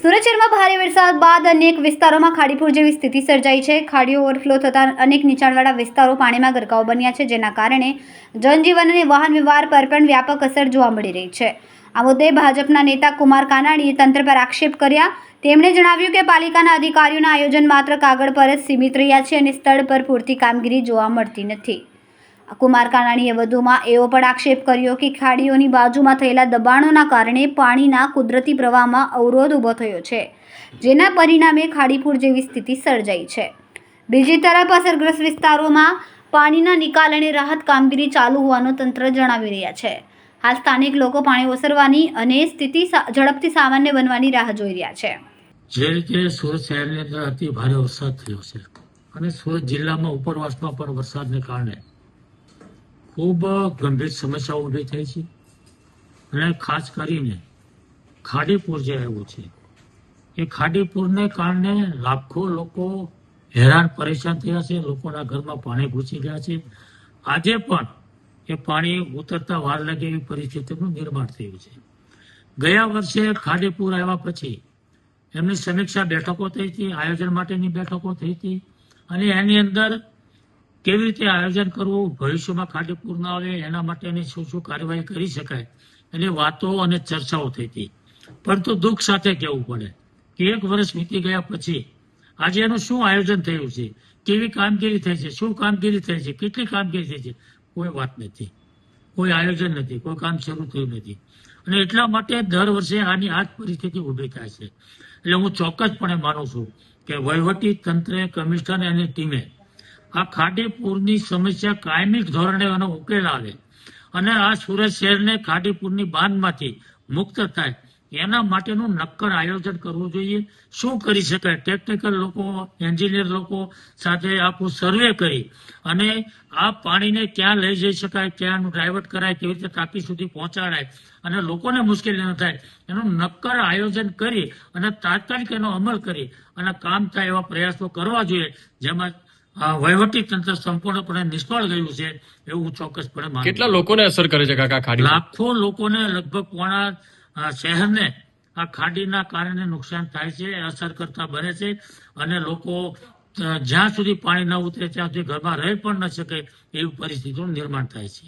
સુરત શહેરમાં ભારે વરસાદ બાદ અનેક વિસ્તારોમાં ખાડીપુર જેવી સ્થિતિ સર્જાઈ છે। ખાડીઓ ઓવરફ્લો થતાં અનેક નીચાણવાળા વિસ્તારો પાણીમાં ગરકાવ બન્યા છે, જેના કારણે જનજીવન અને વાહન વ્યવહાર પર પણ વ્યાપક અસર જોવા મળી રહી છે। આ મુદ્દે ભાજપના નેતા કુમાર કાનાણીએ તંત્ર પર આક્ષેપ કર્યા। તેમણે જણાવ્યું કે પાલિકાના અધિકારીઓના આયોજન માત્ર કાગળ પર જ સીમિત રહ્યા છે અને સ્થળ પર પૂરતી કામગીરી જોવા મળતી નથી। કુમાર કાનાણીએ વધુમાં એવો પણ આક્ષેપ કર્યો કે ખાડીઓની બાજુમાં થયેલા દબાણોના કારણે પાણીના કુદરતી પ્રવાહમાં અવરોધ ઊભો થયો છે, જેના પરિણામે ખાડીપુર જેવી સ્થિતિ સર્જાઈ છે। બીજી તરફ અસરગ્રસ્ત વિસ્તારોમાં પાણીના નિકાલ અને રાહત કામગીરી ચાલુ હોવાનું તંત્ર જણાવી રહ્યા છે। હાલ સ્થાનિક લોકો પાણી ઓસરવાની અને સ્થિતિ ઝડપથી સામાન્ય બનવાની રાહ જોઈ રહ્યા છે। જે રીતે સુરત શહેરની અંદર અતિ ભારે વરસાદ થયો છે અને સુરત જિલ્લામાં ઉપરવાસમાં પણ વરસાદને કારણે ખૂબ ગંભીર સમસ્યાઓ ઊભી થઈ છે અને ખાસ કરીને ખાડીપુર જે આવ્યું છે એ ખાડીપુરને કારણે લાખો લોકો હેરાન પરેશાન થયા છે। લોકોના ઘરમાં પાણી ઘૂસી ગયા છે। આજે પણ એ પાણી ઉતરતા વાર લાગે એવી પરિસ્થિતિનું નિર્માણ થયું છે। ગયા વર્ષે ખાડીપુર આવ્યા પછી એમની સમીક્ષા બેઠકો થઈ હતી, આયોજન માટેની બેઠકો થઈ હતી અને એની અંદર કેવી રીતે આયોજન કરવું, ભવિષ્યમાં ખાડીપુર ન આવે એના માટેની શું શું કાર્યવાહી કરી શકાય એની વાતો અને ચર્ચાઓ થઈ હતી। પરંતુ દુઃખ સાથે કહેવું પડે કે એક વર્ષ વીતી ગયા પછી આજે એનું શું આયોજન થયું છે, કેવી કામગીરી થઈ છે, શું કામગીરી થઈ છે, કેટલી કામગીરી થઈ છે, કોઈ વાત નથી, કોઈ આયોજન નથી, કોઈ કામ શરૂ થયું નથી અને એટલા માટે દર વર્ષે આની આ જ પરિસ્થિતિ ઊભી થાય છે। એટલે હું ચોક્કસપણે માનું છું કે વહીવટી તંત્રે, કમિશનર અને ટીમે આ ખાડીપુરની સમસ્યા કાયમી ધોરણે એનો ઉકેલ આવે અને આ સુરત શહેરને ખાડીપુરની બાંધમાંથી મુક્ત થાય એના માટેનું નક્કર આયોજન કરવું જોઈએ। શું કરી શકાય, ટેકનિકલ લોકો, એન્જિનિયર લોકો સાથે આખું સર્વે કરી અને આ પાણીને ક્યાં લઈ જઈ શકાય, ક્યાં ડાયવર્ટ કરાય, કેવી રીતે ટાંકી સુધી પહોંચાડાય અને લોકોને મુશ્કેલી ન થાય એનું નક્કર આયોજન કરી અને તાત્કાલિક એનો અમલ કરી અને કામ થાય એવા પ્રયાસો કરવા જોઈએ, જેમાં વહીવટી તંત્ર સંપૂર્ણપણે નિષ્ફળ ગયું છે એવું ચોક્કસપણે માનું છું। કેટલા લોકોને અસર કરે છે કાકા ખાડી? લાખો લોકોને, લગભગ પોણા શહેરને આ ખાડીના કારણે નુકસાન થાય છે, અસર કરતા બને છે અને લોકો જ્યાં સુધી પાણી ન ઉતરે ત્યાં સુધી ઘરમાં રહી પણ ન શકે એવી પરિસ્થિતિનું નિર્માણ થાય છે।